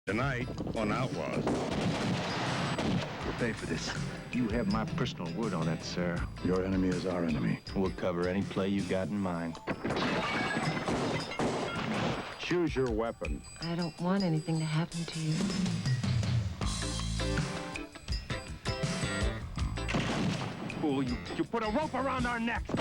Tonight on Outlaws. We'll pay for this. You have my personal word on it, sir. Your enemy is our enemy. We'll cover any play you got in mind. Choose your weapon. I don't want anything to happen to you. Fool, you put a rope around our necks.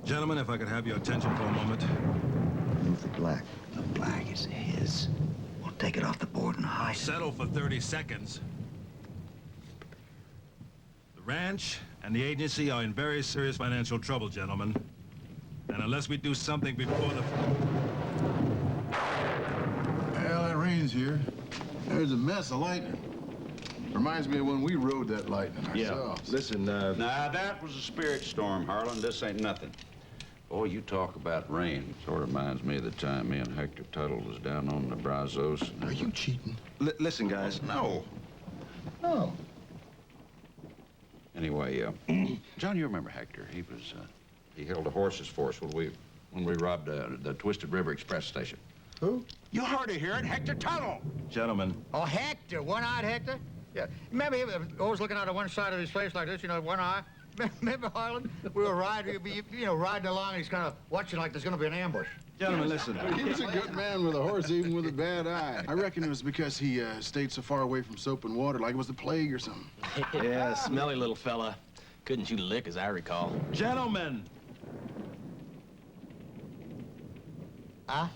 Gentlemen, if I could have your attention for a moment. Move the black. The black is his. We'll take it off the board and hide it. Settle for 30 seconds. The ranch and the agency are in very serious financial trouble, gentlemen. And unless we do something before the... Well, it rains here. There's a mess of lightning. Reminds me of when we rode that lightning ourselves. Listen, Now, that was a spirit storm, Harlan. This ain't nothing. Boy, you talk about rain. Sort of reminds me of the time me and Hector Tuttle was down on the Brazos. Are you cheating? listen, guys. No. No. Anyway, John, you remember Hector. He held a horses for us when we robbed the Twisted River Express station. Who? You heard it here, Hector Tuttle. Gentlemen, Oh, Hector, one-eyed Hector? Yeah. Remember him always looking out of one side of his face like this, you know, one eye? Remember, Harlan? We were riding, riding along, and he's kind of watching like there's going to be an ambush. gentlemen, listen. He was a good man with a horse, even with a bad eye. I reckon it was because he stayed so far away from soap and water, like it was the plague or something. Yeah, smelly little fella. Couldn't shoot a lick, as I recall. Gentlemen! Huh?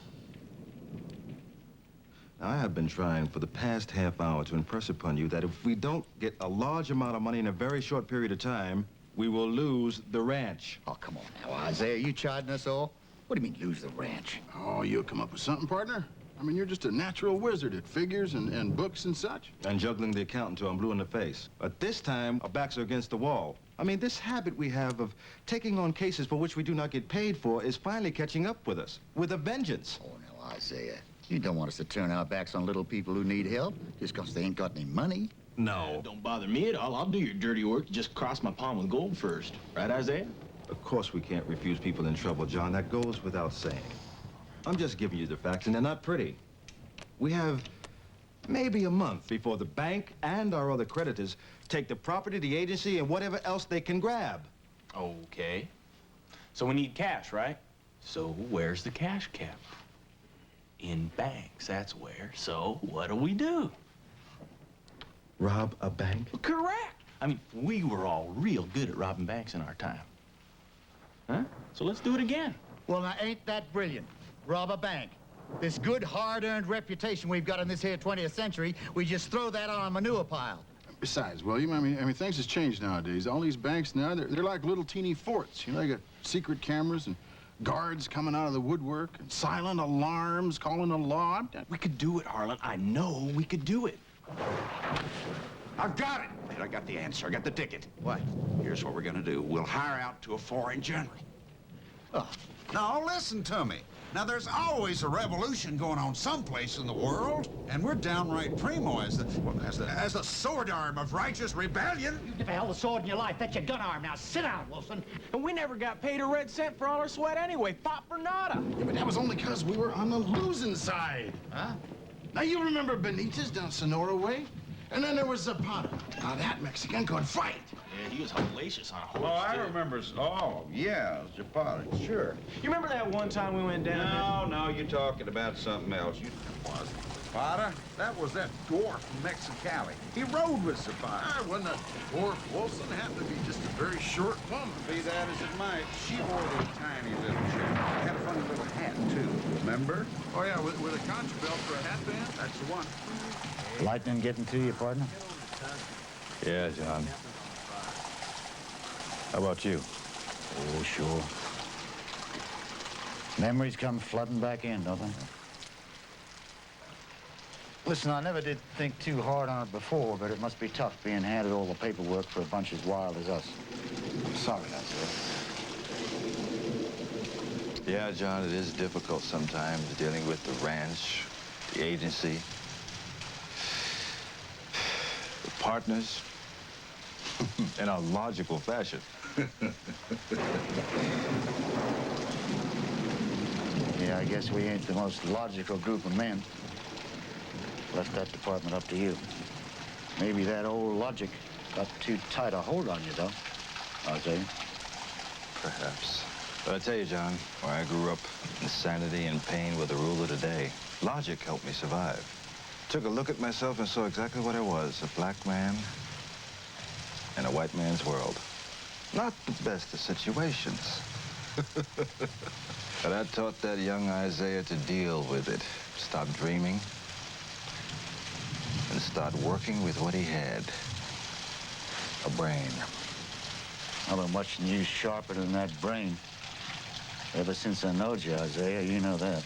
Now, I have been trying for the past half hour to impress upon you that if we don't get a large amount of money in a very short period of time, we will lose the ranch. Oh, come on now, Isaiah. You chiding us all? What do you mean, lose the ranch? Oh, you'll come up with something, partner? I mean, you're just a natural wizard at figures and books and such. And juggling the accountant till I'm blue in the face. But this time, our backs are against the wall. I mean, this habit we have of taking on cases for which we do not get paid for is finally catching up with us, with a vengeance. Oh, now, Isaiah. You don't want us to turn our backs on little people who need help just because they ain't got any money. No. Don't bother me at all. I'll do your dirty work. Just cross my palm with gold first. Right, Isaiah? Of course we can't refuse people in trouble, John. That goes without saying. I'm just giving you the facts, and they're not pretty. We have maybe a month before the bank and our other creditors take the property, the agency, and whatever else they can grab. Okay. So we need cash, right? So where's the cash kept? In banks, that's where. So what do? Rob a bank? Correct. I mean, we were all real good at robbing banks in our time. Huh? So let's do it again. Well, now, ain't that brilliant? Rob a bank. This good, hard-earned reputation we've got in this here 20th century, we just throw that on a manure pile. Besides, William, I mean, things has changed nowadays. All these banks now, they're like little teeny forts. You know, they got secret cameras and guards coming out of the woodwork, and silent alarms calling the law. We could do it, Harlan. I know we could do it. I've got it. I got the answer. I got the ticket. What? Here's what we're gonna do. We'll hire out to a foreign general. Oh. Now, listen to me. Now, there's always a revolution going on someplace in the world, and we're downright primo as the sword arm of righteous rebellion. You never held a sword in your life. That's your gun arm. Now, sit down, Wilson. And we never got paid a red cent for all our sweat anyway. Fought for nada. Yeah, but that was only because we were on the losing side. Huh? Now, you remember Benitez down Sonora way? And then there was Zapata. Now, that Mexican could fight. Yeah, he was hellacious on a horse, Oh, I too. remember. Oh, yeah, Zapata. Sure. You remember that one time we went down No, you're talking about something else. You was Zapata. That was that dwarf from Mexicali. He rode with Zapata. Ah, wasn't that dwarf Wilson? Happened to be just a very short woman. Be that as it might, she wore this tiny little chair. Had a funny little hat, too. Remember? Oh, yeah, with a contra belt for a hatband? That's the one. Lightning getting to you, partner? Yeah, John. How about you? Oh, sure. Memories come flooding back in, don't they? Listen, I never did think too hard on it before, but it must be tough being handed all the paperwork for a bunch as wild as us. I'm sorry, that's it. Yeah, John, it is difficult sometimes dealing with the ranch, the agency, the partners, in a logical fashion. Yeah, I guess we ain't the most logical group of men. Left that department up to you. Maybe that old logic got too tight a hold on you, though. I'll tell you. Perhaps. But I tell you, John, where I grew up, insanity and pain were the rule of the day. Logic helped me survive. Took a look at myself and saw exactly what I was, a black man in a white man's world. Not the best of situations. But I taught that young Isaiah to deal with it. Stop dreaming and start working with what he had. A brain. I've been watching you sharper than that brain. Ever since I knowed you, Isaiah, you know that.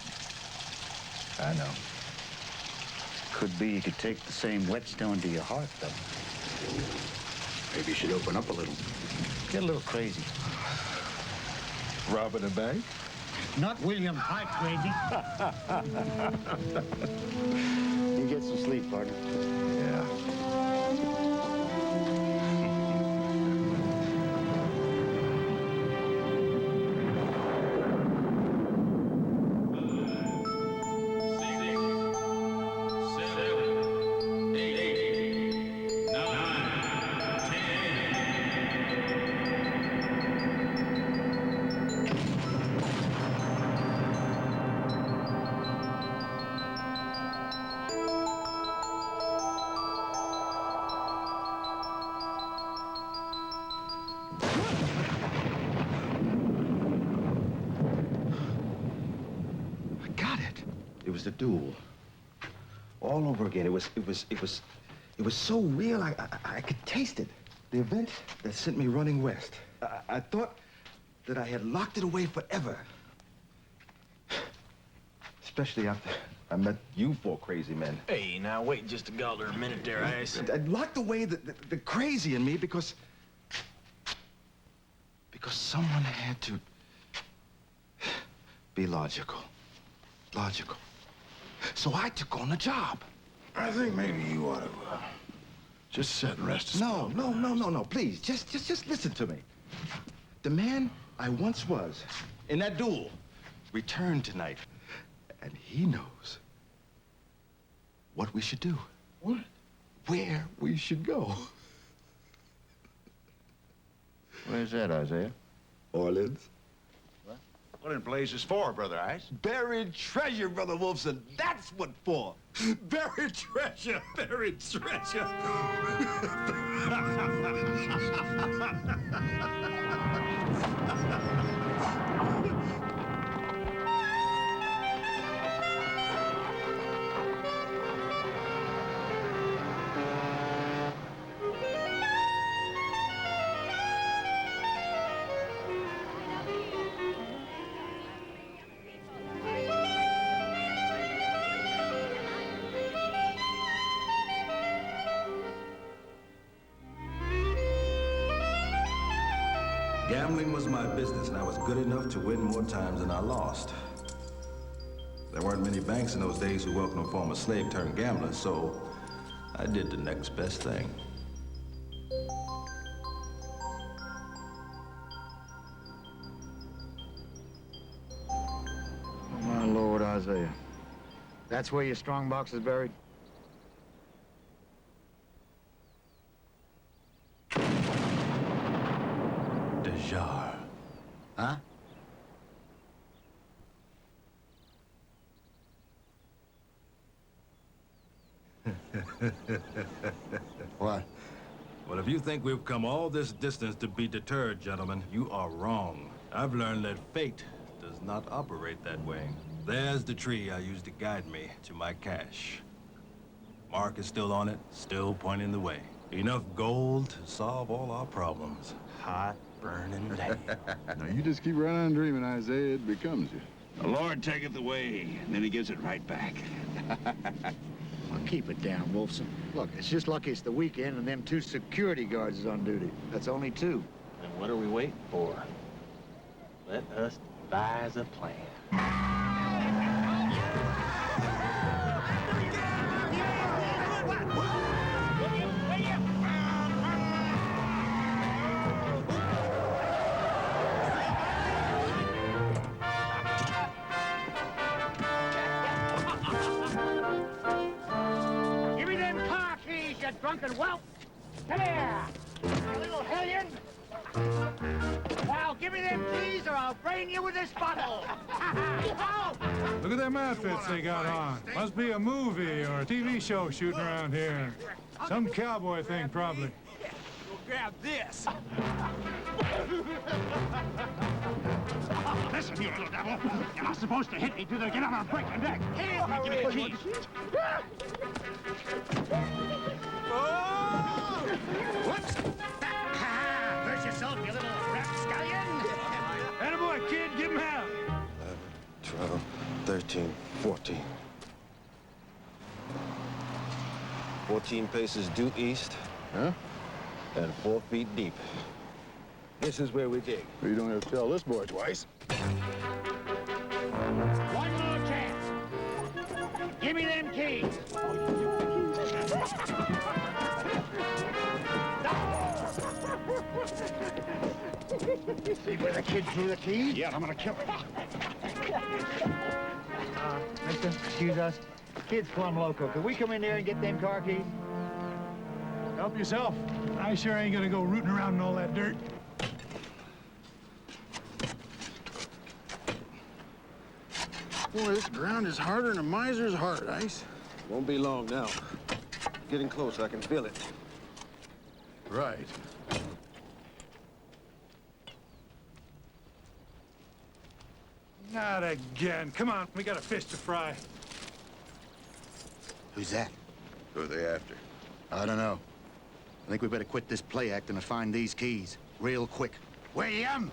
I know. Could be you could take the same whetstone to your heart, though. Maybe you should open up a little. Get a little crazy. Robbing a bank? Not William Hyde crazy. You get some sleep, partner. Yeah. It was the duel. All over again. It was so real, I could taste it. The event that sent me running west. I thought that I had locked it away forever. Especially after I met you four crazy men. Hey, now wait just a golder a minute there, Ice. I'd locked away the crazy in me because someone had to be logical. Logical. So I took on the job. I think maybe you ought to just sit and rest. No, please. Just listen to me. The man I once was in that duel returned tonight. And he knows what we should do. What? Where we should go. Where's that, Isaiah? Orleans. What in blazes for, Brother Ice? Buried treasure, Brother Wolfson. That's what for. Buried treasure. Buried treasure. Gambling was my business, and I was good enough to win more times than I lost. There weren't many banks in those days who welcomed former slave turned gamblers, so I did the next best thing. Oh, my Lord, Isaiah. That's where your strongbox is buried? Dejar. Huh? What? Well, if you think we've come all this distance to be deterred, gentlemen, you are wrong. I've learned that fate does not operate that way. There's the tree I used to guide me to my cache. Mark is still on it, still pointing the way. Enough gold to solve all our problems. Hot, burning day. Now, you just keep right on dreaming, Isaiah. It becomes you. The Lord taketh away, and then he gives it right back. Well, keep it down, Wolfson. Look, it's just lucky it's the weekend and them 2 security guards is on duty. That's only 2. Then what are we waiting for? Let us devise a plan. Give me them car keys, you drunken whelp! Come here, you little hellion! Now, give me them keys or I'll brain you with this bottle! Look at them outfits they got on. Must be a movie or a TV show shooting around here. Some cowboy thing, probably. Grab this! Listen, you little devil. You're not supposed to hit me till they get on our break and neck. Give me the keys. Whoops! Hurt yourself, you little rapscallion. Attaboy, kid, give him hell. 11, 12, 13, 14. 14 paces due east. Huh? And 4 feet deep. This is where we dig. Well, you don't have to tell this boy twice. One more chance. Give me them keys. See where the kid threw the keys? Yeah, I'm gonna kill him. Mister, excuse us. Kid's plumb loco. Could we come in there and get them car keys? Help yourself. I sure ain't gonna go rooting around in all that dirt. Boy, this ground is harder than a miser's heart, Ice. Won't be long now. Getting close, I can feel it. Right. Not again. Come on, we got a fish to fry. Who's that? Who are they after? I don't know. I think we better quit this play acting and find these keys. Real quick. William!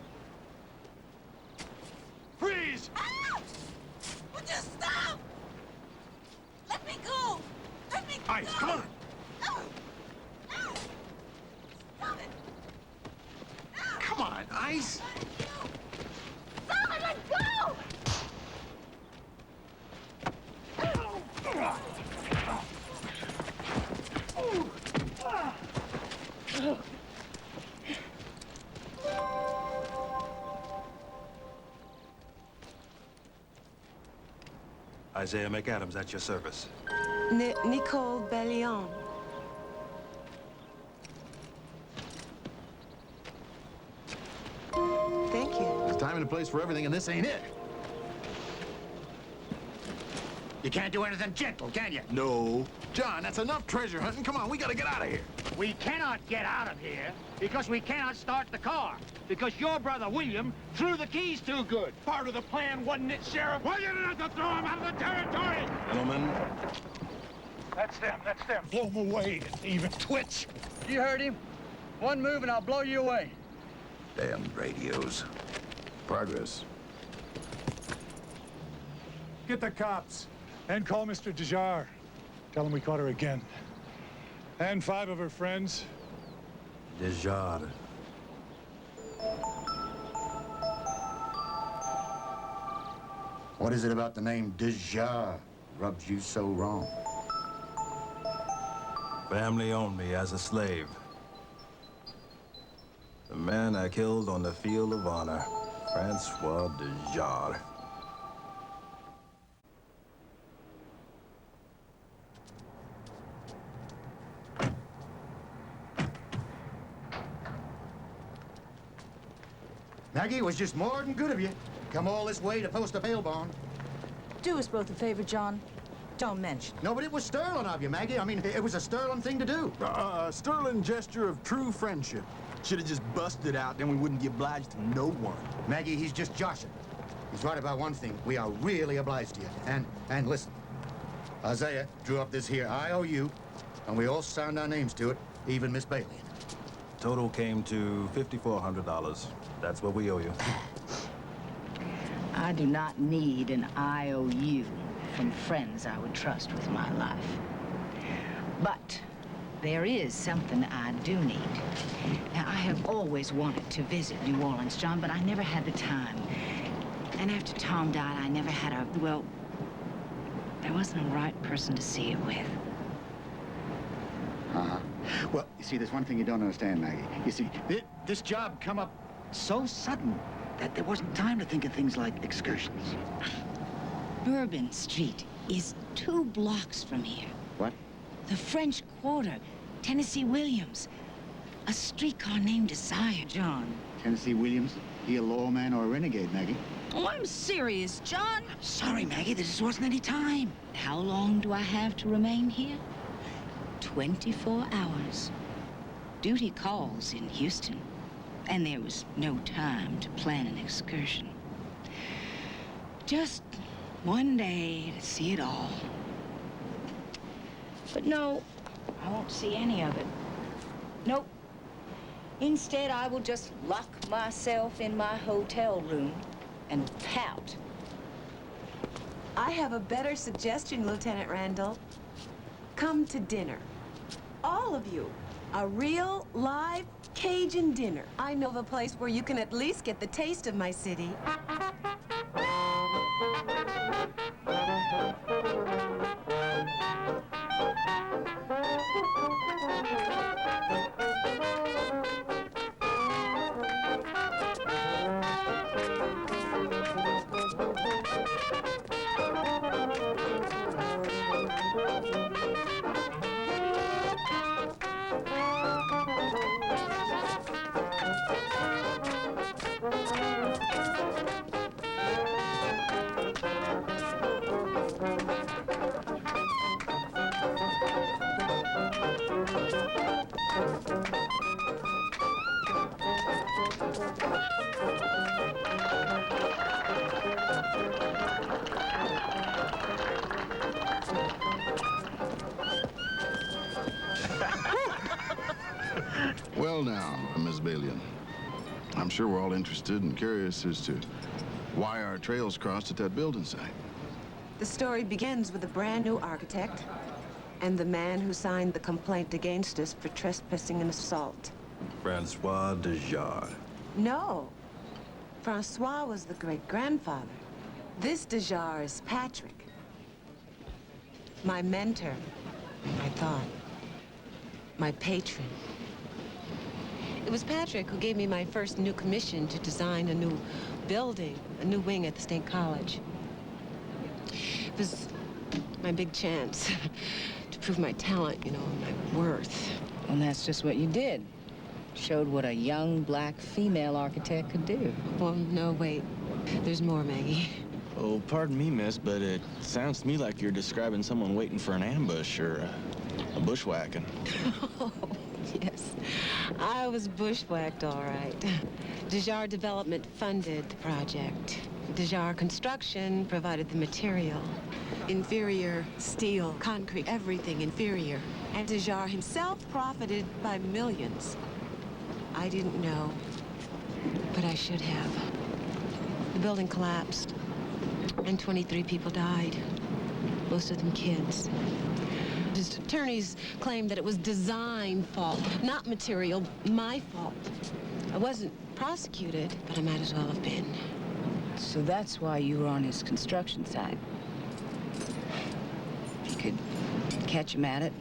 Freeze! Ah! Would you stop? Let me go! Let me go! Ice, come on! No! No! Stop it! No! Come on, Ice! Stop it! Let go! Isaiah McAdams at your service. Nicole Bellion. Thank you. There's time and a place for everything, and this ain't it. You can't do anything gentle, can you? No. John, that's enough treasure hunting. Come on, we gotta get out of here. We cannot get out of here because we cannot start the car. Because your brother William threw the keys too good. Part of the plan, wasn't it, Sheriff? Well, you didn't have to throw him out of the territory. Gentlemen, That's them. Blow them away. Even twitch. You heard him. One move and I'll blow you away. Damn radios. Progress. Get the cops and call Mr. Dejar. Tell him we caught her again. And 5 of her friends. Dejar. What is it about the name Dejar rubs you so wrong? Family owned me as a slave. The man I killed on the field of honor, Francois Dejar. Maggie, it was just more than good of you. Come all this way to post a bail bond. Do us both a favor, John. Don't mention. No, but it was sterling of you, Maggie. I mean, it was a sterling thing to do. A sterling gesture of true friendship. Should have just busted out, then we wouldn't be obliged to no one. Maggie, he's just joshing. He's right about one thing. We are really obliged to you. And listen, Isaiah drew up this here IOU, and we all signed our names to it, even Miss Bailey. Total came to $5,400. That's what we owe you. I do not need an IOU from friends I would trust with my life. But there is something I do need. Now, I have always wanted to visit New Orleans, John, but I never had the time. And after Tom died, I never had well, there wasn't a right person to see it with. Uh-huh. Well, you see, there's one thing you don't understand, Maggie. You see, this job come up so sudden that there wasn't time to think of things like excursions. Bourbon Street is 2 blocks from here. What? The French Quarter, Tennessee Williams. A streetcar named Desire, John. Tennessee Williams? He a lawman or a renegade, Maggie? Oh, I'm serious, John. Sorry, Maggie, there just wasn't any time. How long do I have to remain here? 24 hours. Duty calls in Houston, and there was no time to plan an excursion. Just one day to see it all. But no, I won't see any of it. Nope. Instead, I will just lock myself in my hotel room and pout. I have a better suggestion, Lieutenant Randall. Come to dinner. All of you. A real, live Cajun dinner. I know of a place where you can at least get the taste of my city. Well now, Miss Balian, I'm sure we're all interested and curious as to why our trails crossed at that building site. The story begins with a brand new architect and the man who signed the complaint against us for trespassing and assault. Francois Dejar. No. Francois was the great-grandfather. This Dejar is Patrick. My mentor, I thought. My patron. It was Patrick who gave me my first new commission to design a new building, a new wing at the State College. It was my big chance to prove my talent, you know, my worth. And that's just what you did. Showed what a young black female architect could do. Well, no, wait. There's more, Maggie. Oh, pardon me, miss, but it sounds to me like you're describing someone waiting for an ambush or a bushwhacking. Oh, yes. I was bushwhacked, all right. Dejar Development funded the project. Dejar Construction provided the material. Inferior steel, concrete, everything inferior. And Dejar himself profited by millions. I didn't know, but I should have. The building collapsed, and 23 people died, most of them kids. His attorneys claimed that it was design fault, not material, my fault. I wasn't prosecuted, but I might as well have been. So that's why you were on his construction site. If you could catch him at it,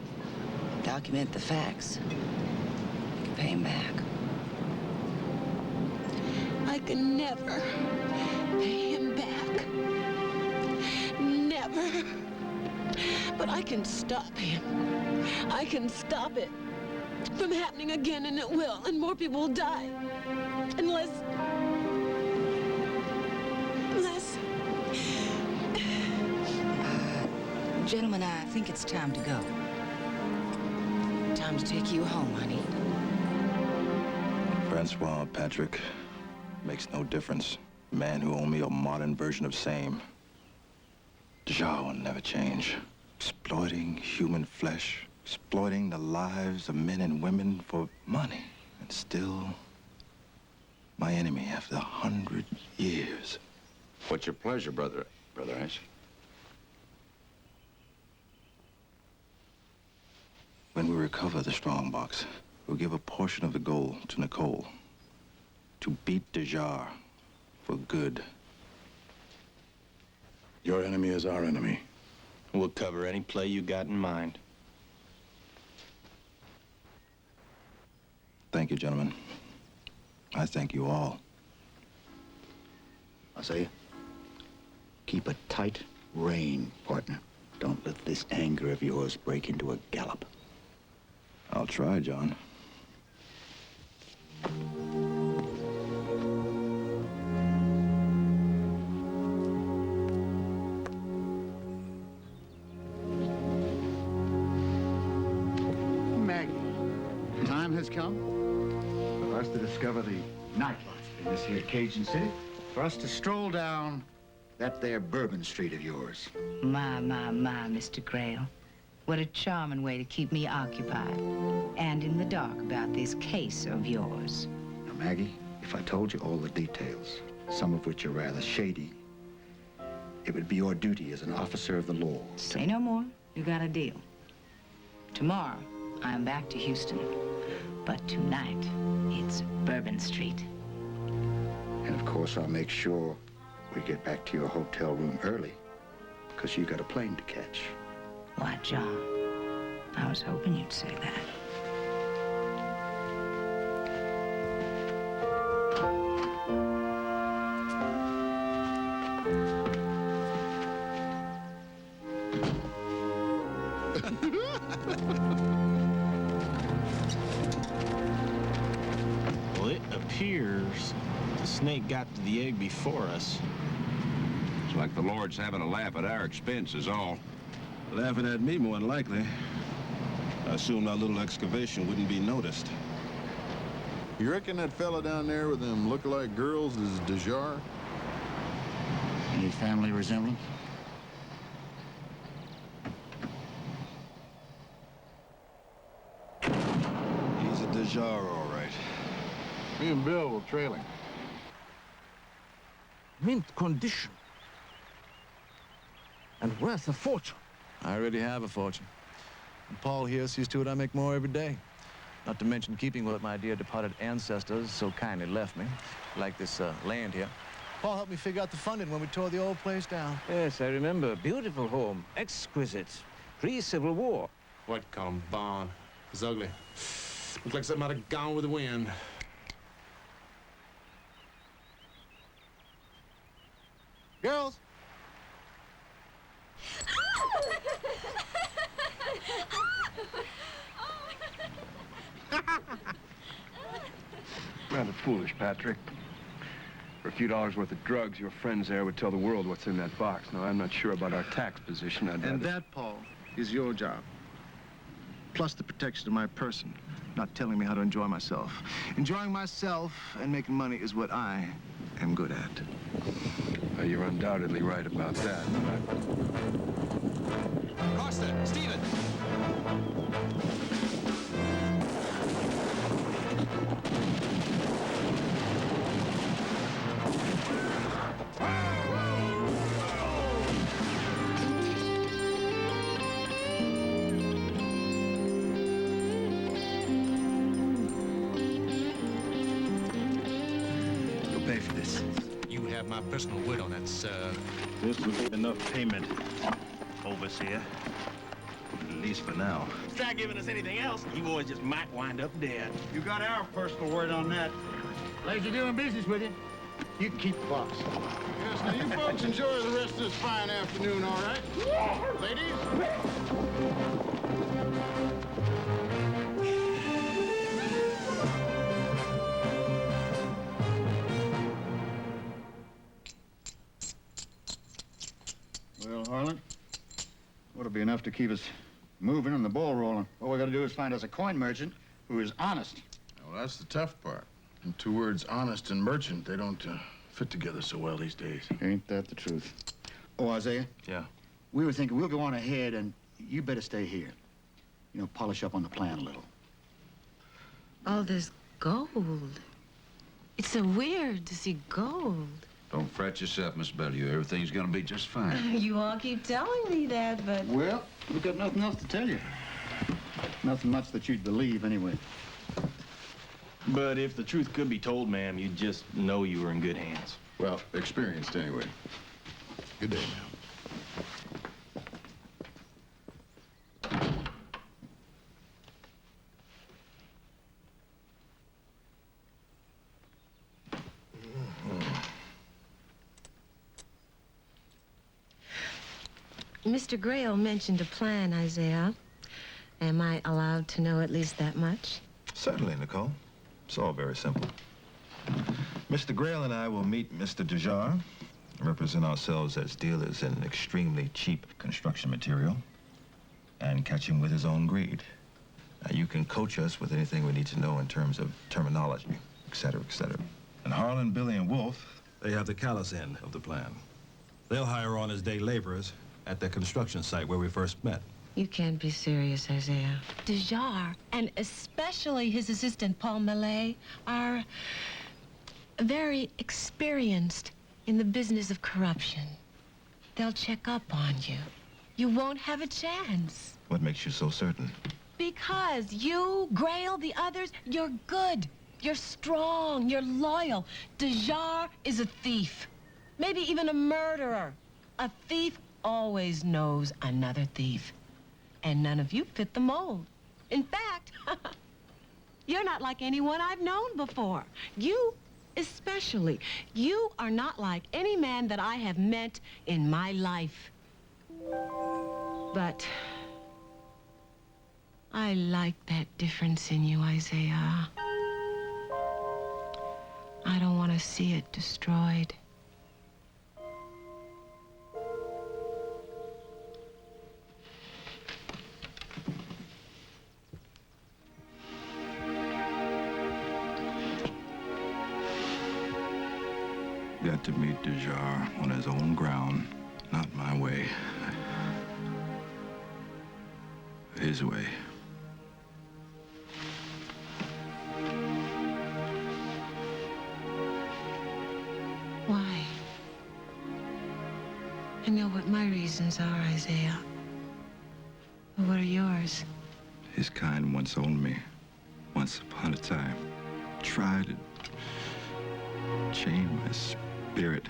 document the facts, you could pay him back. I can never pay him back. Never. But I can stop him. I can stop it from happening again, and it will, and more people will die. Unless... Gentlemen, I think it's time to go. Time to take you home, honey. Francois, Patrick, makes no difference. Man who owned me a modern version of same. Dejar will never change. Exploiting human flesh, exploiting the lives of men and women for money. And still my enemy after 100 years. What's your pleasure, Brother Ace? When we recover the strongbox, we'll give a portion of the gold to Nicole to beat Dejar for good. Your enemy is our enemy. We'll cover any play you got in mind. Thank you, gentlemen. I thank you all. I say, keep a tight rein, partner. Don't let this anger of yours break into a gallop. I'll try, John. Maggie, time has come for us to discover the nightlife in this here Cajun city. For us to stroll down that there Bourbon Street of yours. My, Mr. Grail. What a charming way to keep me occupied and in the dark about this case of yours. Now, Maggie, if I told you all the details, some of which are rather shady, it would be your duty as an officer of the law. Say no more. You got a deal. Tomorrow, I'm back to Houston. But tonight, it's Bourbon Street. And of course, I'll make sure we get back to your hotel room early, because you got a plane to catch. Why, John, I was hoping you'd say that. Well, it appears the snake got to the egg before us. It's like the Lord's having a laugh at our expense is all. Laughing at me, more than likely. I assumed our little excavation wouldn't be noticed. You reckon that fella down there with them look-alike girls is Dejar? Any family resemblance? He's a Dejar, all right. Me and Bill will trail him. Mint condition. And worth a fortune. I already have a fortune. And Paul here sees to it I make more every day. Not to mention keeping what my dear departed ancestors so kindly left me, like this land here. Paul helped me figure out the funding when we tore the old place down. Yes, I remember. Beautiful home. Exquisite. Pre-Civil War. What call 'em, barn? It's ugly. Looks like something might have gone with the wind. Girls! Rather foolish, Patrick. For a few dollars worth of drugs, your friends there would tell the world what's in that box. Now, I'm not sure about our tax position. And that, Paul, is your job. Plus the protection of my person, not telling me how to enjoy myself. Enjoying myself and making money is what I am good at. You're undoubtedly right about that. Costa, Stephen. You'll pay for this. You have my personal word on that, sir. This will be enough payment, overseer. At least for now. Try giving us anything else, you boys just might wind up dead. You got our personal word on that. Pleasure doing business with you. You keep the box. Yes, now you folks enjoy the rest of this fine afternoon, all right? Ladies? Well, Harlan, what'll be enough to keep us moving and the ball rolling? All we gotta do is find us a coin merchant who is honest. Well, that's the tough part. And two words, honest and merchant, they don't fit together so well these days. Ain't that the truth? Oh, Isaiah? Yeah? We were thinking we'll go on ahead and you better stay here. You know, polish up on the plan a little. All this gold. It's so weird to see gold. Don't fret yourself, Miss Bellew. Everything's gonna be just fine. You all keep telling me that, but... Well, we've got nothing else to tell you. Nothing much that you'd believe, anyway. But if the truth could be told, ma'am, you'd just know you were in good hands. Well, experienced anyway. Good day, ma'am. Mr. Grail mentioned a plan, Isaiah. Am I allowed to know at least that much? Certainly, Nicole. It's all very simple. Mr. Grail and I will meet Mr. Dejar, represent ourselves as dealers in extremely cheap construction material, and catch him with his own greed. Now, you can coach us with anything we need to know in terms of terminology, et cetera, et cetera. And Harlan, Billy, and Wolf, they have the callous end of the plan. They'll hire on as day laborers at the construction site where we first met. You can't be serious, Isaiah. Dejar, and especially his assistant, Paul Mallet, are very experienced in the business of corruption. They'll check up on you. You won't have a chance. what makes you so certain? Because you, Grail, the others, you're good. You're strong. You're loyal. Dejar is a thief. Maybe even a murderer. A thief always knows another thief. And none of you fit the mold. In fact, you're not like anyone I've known before. You especially. You are not like any man that I have met in my life. But I like that difference in you, Isaiah. I don't want to see it destroyed. Got to meet Dejar on his own ground, not my way. His way. Why? I know what my reasons are, Isaiah. But what are yours? His kind once owned me. Once upon a time. Tried to chain my spirit.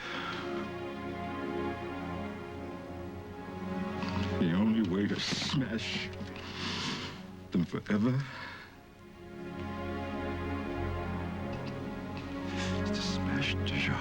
The only way to smash them forever is to smash Dejar.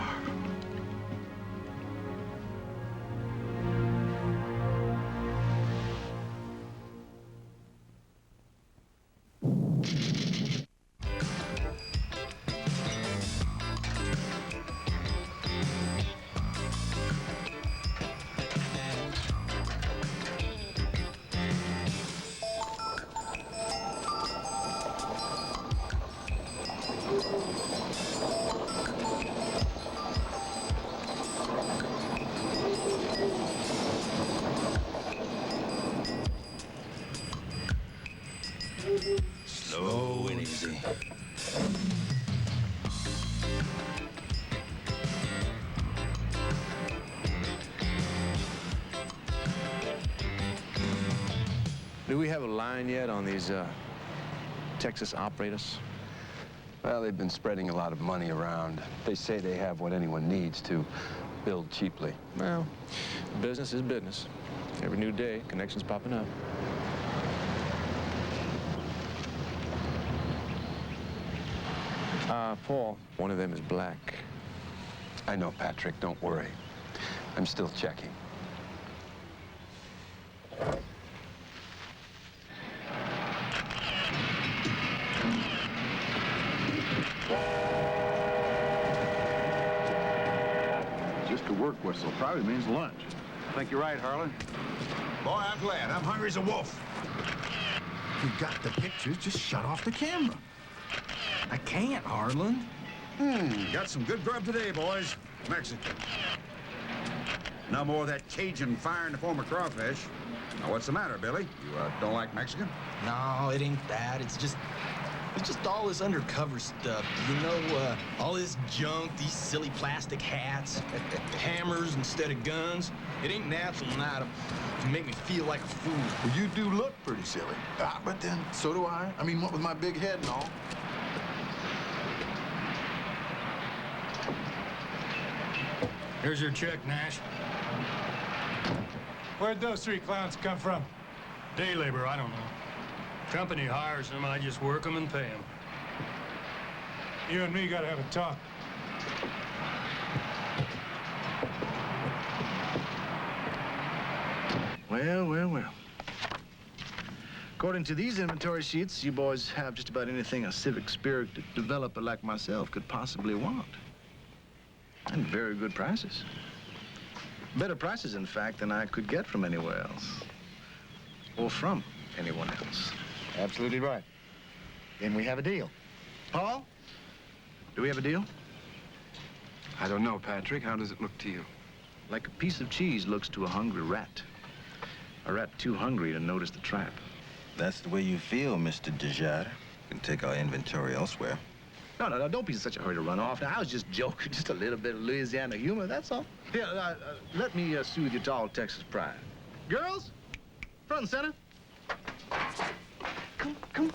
Slow and easy. Do we have a line yet on these Texas operators? Well, they've been spreading a lot of money around. They say they have what anyone needs to build cheaply. Well, business is business. Every new day, connections popping up. Paul, one of them is black. I know, Patrick. Don't worry. I'm still checking. Just a work whistle. Probably means lunch. I think you're right, Harlan. Boy, I'm glad. I'm hungry as a wolf. You got the pictures. Just shut off the camera. I can't, Harlan. Got some good grub today, boys. Mexican. No more of that Cajun fire in the form of crawfish. Now, what's the matter, Billy? You don't like Mexican? No, it ain't that. It's just all this undercover stuff. You know, all this junk, these silly plastic hats, hammers instead of guns. It ain't natural now to make me feel like a fool. Well, you do look pretty silly. But then, so do I. I mean, what with my big head and all. Here's your check, Nash. Where'd those three clowns come from? Day labor, I don't know. Company hires them, I just work them and pay them. You and me gotta have a talk. Well. According to these inventory sheets, you boys have just about anything a civic spirit developer like myself could possibly want. And very good prices. Better prices, in fact, than I could get from anywhere else. Or from anyone else. Absolutely right. Then we have a deal. Paul, do we have a deal? I don't know, Patrick. How does it look to you? Like a piece of cheese looks to a hungry rat. A rat too hungry to notice the trap. That's the way you feel, Mr. Dejar. You can take our inventory elsewhere. No, don't be in such a hurry to run off. Now, I was just joking. Just a little bit of Louisiana humor, that's all. Here, let me soothe your tall Texas pride. Girls, front and center. Come.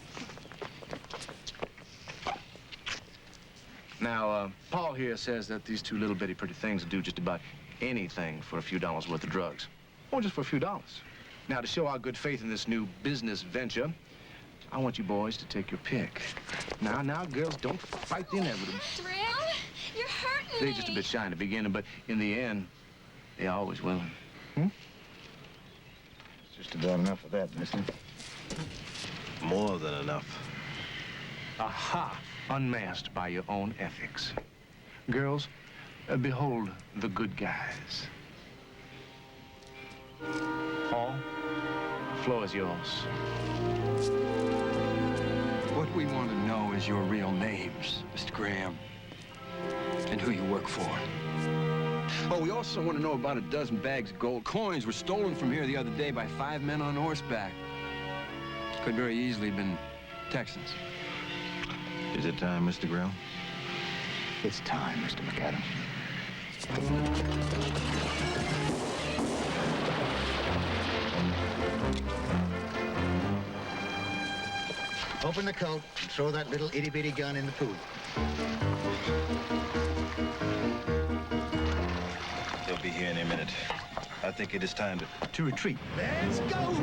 Now, Paul here says that these two little bitty pretty things will do just about anything for a few dollars worth of drugs. Or just for a few dollars. Now, to show our good faith in this new business venture, I want you boys to take your pick. Now, girls, don't fight the inevitable. Thrill, you're hurting They're me. just a bit shy in the beginning, but in the end, they're always willing. It's just about enough of that, mister. More than enough. Aha! Unmasked by your own ethics. Girls, behold the good guys. Paul, the floor is yours. What we want to know is your real names, Mr. Graham, and who you work for. Well, we also want to know about a dozen bags of gold coins were stolen from here the other day by 5 men on horseback. Could very easily have been Texans. Is it time, Mr. Graham? It's time, Mr. McAdams. Open the coat and throw that little itty-bitty gun in the pool. They'll be here in a minute. I think it is time to retreat. Let's go!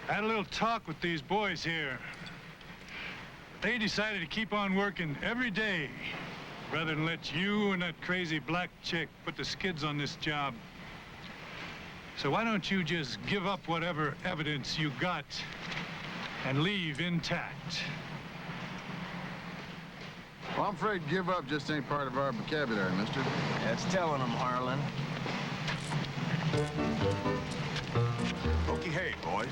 I had a little talk with these boys here. They decided to keep on working every day rather than let you and that crazy black chick put the skids on this job. So why don't you just give up whatever evidence you got and leave intact? Well, I'm afraid give up just ain't part of our vocabulary, mister. That's telling them, Harlan. Hokey hey, boys.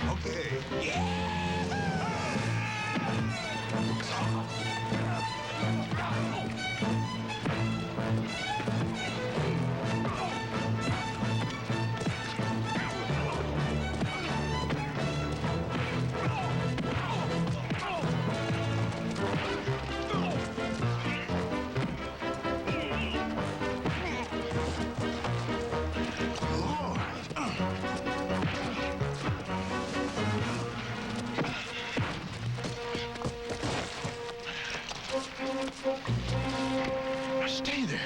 Hokey hey. Stay there.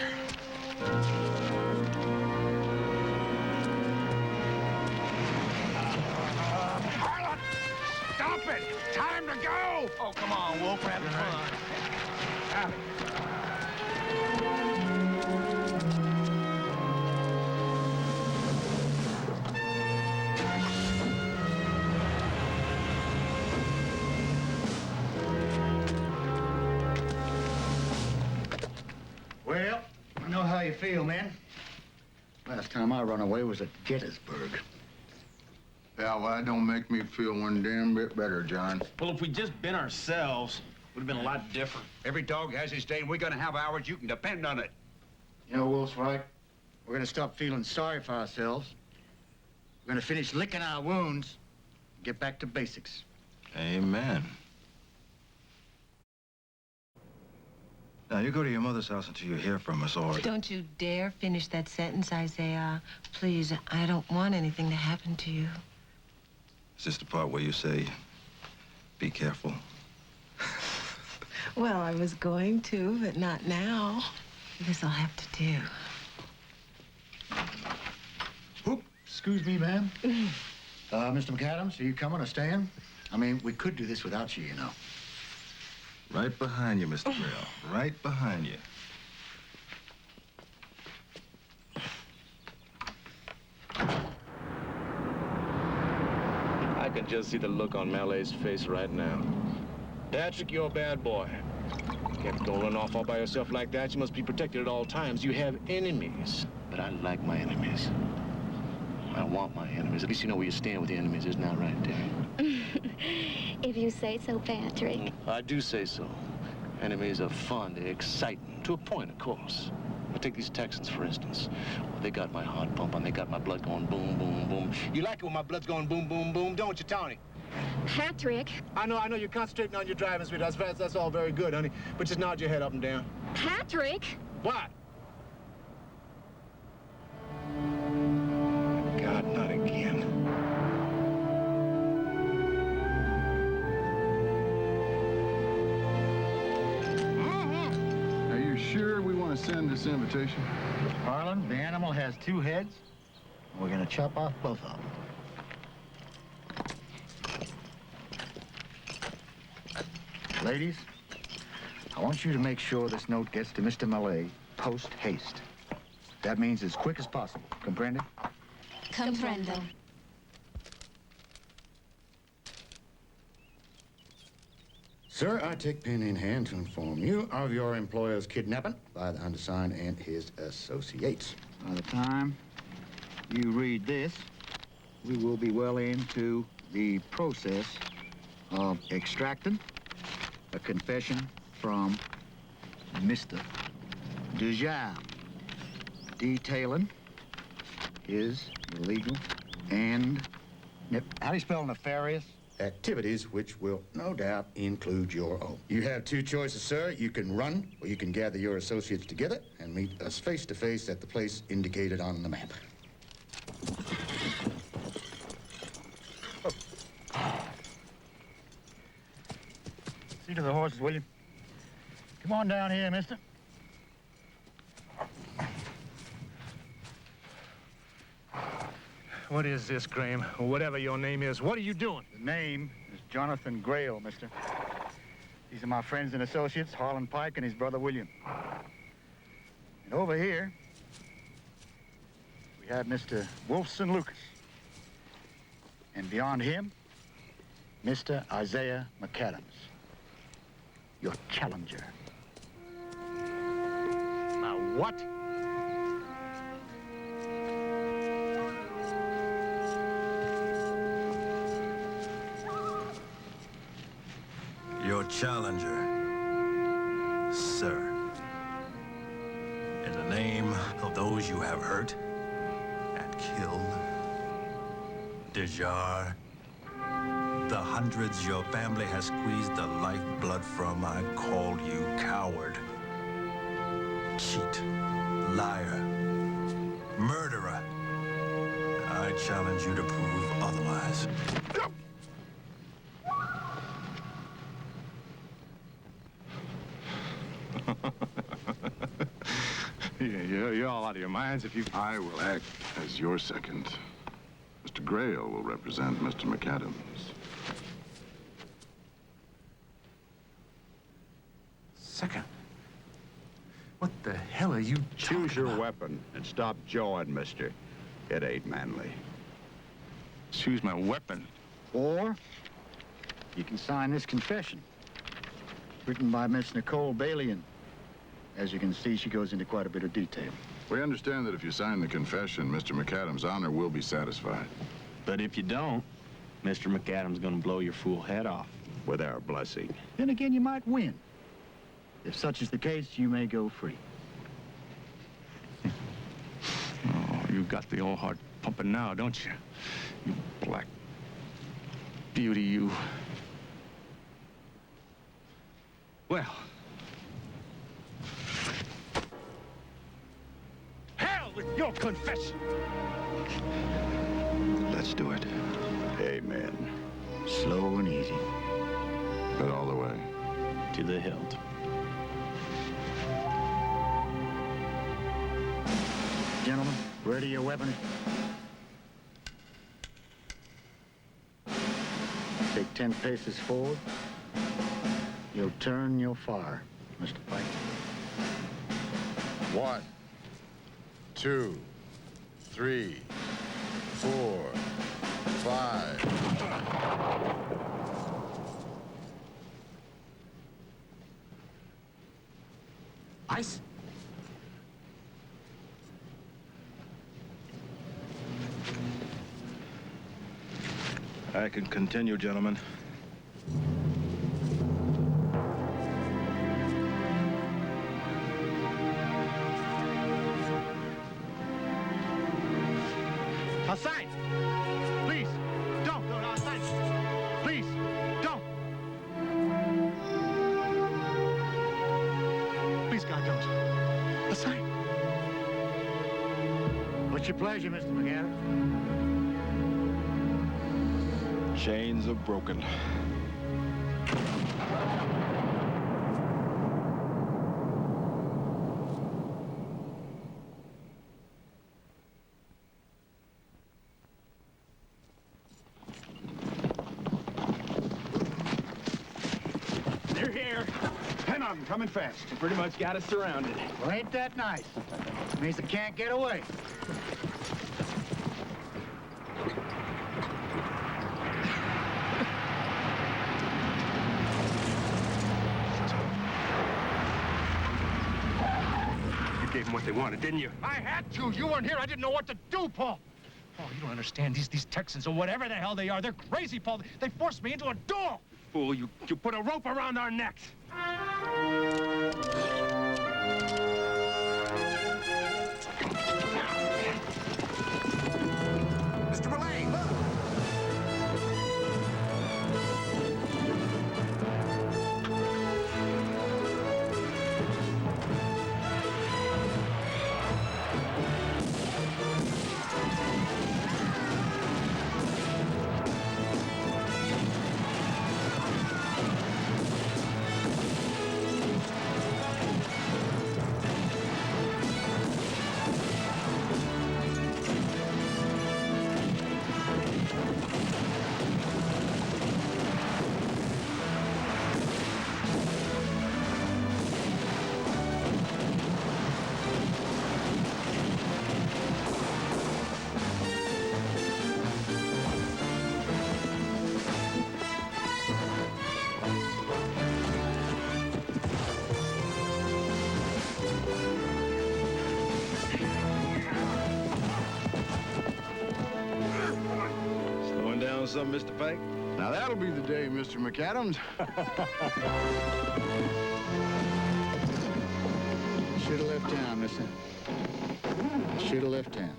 Harlan! Stop it! Time to go! Oh, come on, Wolf. We're having fun. Well, I know how you feel, man. Last time I run away was at Gettysburg. Yeah, well, that don't make me feel one damn bit better, John. Well, if we'd just been ourselves, would have been a lot different. Every dog has his day, and we're gonna have ours. You can depend on it. You know, Wolf's right. We're gonna stop feeling sorry for ourselves. We're gonna finish licking our wounds and get back to basics. Amen. Now, you go to your mother's house until you hear from us, or... Don't you dare finish that sentence, Isaiah. Please, I don't want anything to happen to you. Is this the part where you say, be careful? Well, I was going to, but not now. This'll have to do. Whoop, excuse me, ma'am. Mr. McAdams, are you coming or staying? I mean, we could do this without you, you know. Right behind you, Mr. Grail. Right behind you. I can just see the look on Malay's face right now. Patrick, you're a bad boy. Can't go run off all by yourself like that. You must be protected at all times. You have enemies. But I like my enemies. I want my enemies. At least you know where you stand with your enemies, isn't that right, Terry? If you say so, Patrick. I do say so. Enemies are fun, they're exciting. To a point, of course. But take these Texans, for instance. Well, they got my heart pumping. They got my blood going boom, boom, boom. You like it when my blood's going boom, boom, boom, don't you, Tony? Patrick. I know you're concentrating on your driving, sweetheart. That's all very good, honey. But just nod your head up and down. Patrick! What? God, not again. Are you sure we want to send this invitation? Harlan, the animal has two heads. We're gonna chop off both of them. Ladies, I want you to make sure this note gets to Mr. Malay post-haste. That means as quick as possible. Comprende? Comprendo. Sir, I take pen in hand to inform you of your employer's kidnapping by the undersigned and his associates. By the time you read this, we will be well into the process of extracting a confession from Mr. Deja, detailing his illegal and, how do you spell nefarious? Activities which will no doubt include your own. You have two choices, sir. You can run, or you can gather your associates together and meet us face to face at the place indicated on the map. See to the horses, will you? Come on down here, mister. What is this, Graham? Whatever your name is, what are you doing? The name is Jonathan Grail, mister. These are my friends and associates, Harlan Pike and his brother William. And over here, we have Mr. Wolfson Lucas. And beyond him, Mr. Isaiah McAdams, your challenger. what? Your challenger, sir. In the name of those you have hurt and killed, Dejar, the hundreds your family has squeezed the lifeblood from, I call you coward, cheat, liar, murderer. I challenge you to prove otherwise. You're all out of your minds if you... I will act as your second. Mr. Grail will represent Mr. McAdams. Second? What the hell are you Choose your weapon and stop jawing, mister. It ain't manly. Choose my weapon. Or you can sign this confession, written by Miss Nicole Bailey, and as you can see, she goes into quite a bit of detail. We understand that if you sign the confession, Mr. McAdams' honor will be satisfied. But if you don't, Mr. McAdams gonna blow your fool head off. With our blessing. Then again, you might win. If such is the case, you may go free. Oh, you got the old heart pumping now, don't you? You black beauty, you. Well. Hell with your confession! Let's do it. Amen. Slow and easy. But all the way. To the hilt. Gentlemen, ready your weapons. Take 10 paces forward. You'll turn, you'll fire, Mr. Pike. 1, 2, 3, 4, 5. Ice? I can continue, gentlemen. Outside! Please, don't go outside! Please, don't! Please, God, don't. Outside! What's your pleasure, Mr. McAdams? Chains are broken. They're here. 10 of them coming fast. Pretty much got us surrounded. Well, ain't that nice? Means they can't get away. You gave them what they wanted, didn't you? I had to. You weren't here. I didn't know what to do, Paul. Oh, you don't understand. These Texans, or whatever the hell they are, they're crazy, Paul. They forced me into a duel. Fool, you put a rope around our necks. Mr. Millay, look! something, Mr. Pike? Now that'll be the day, Mr. McAdams. Should have left town, mister. Should have left town.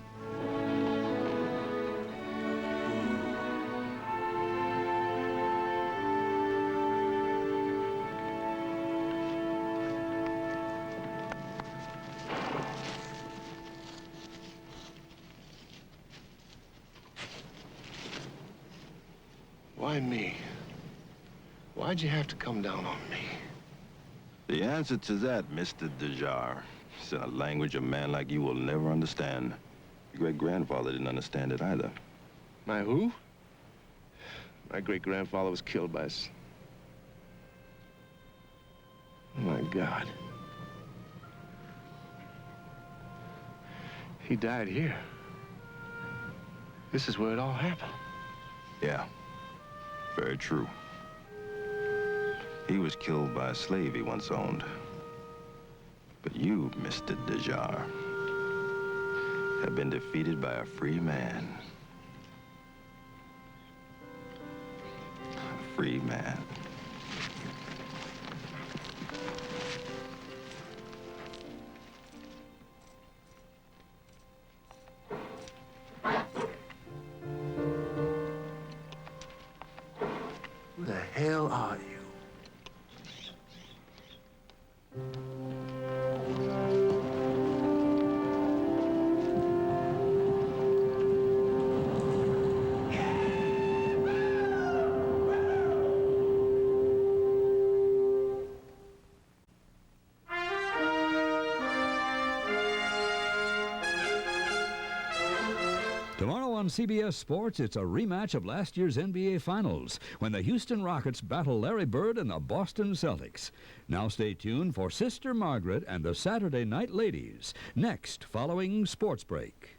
Why me? Why'd you have to come down on me? The answer to that, Mr. Dejar, is in a language a man like you will never understand. Your great-grandfather didn't understand it either. My who? My great-grandfather was killed by us. Oh, my God. He died here. This is where it all happened. Yeah, very true. He was killed by a slave he once owned. But you, Mr. Dejar, have been defeated by a free man. A free man. Who the hell are you? Tomorrow on CBS Sports, it's a rematch of last year's NBA Finals when the Houston Rockets battle Larry Bird and the Boston Celtics. Now stay tuned for Sister Margaret and the Saturday Night Ladies, next following Sports Break.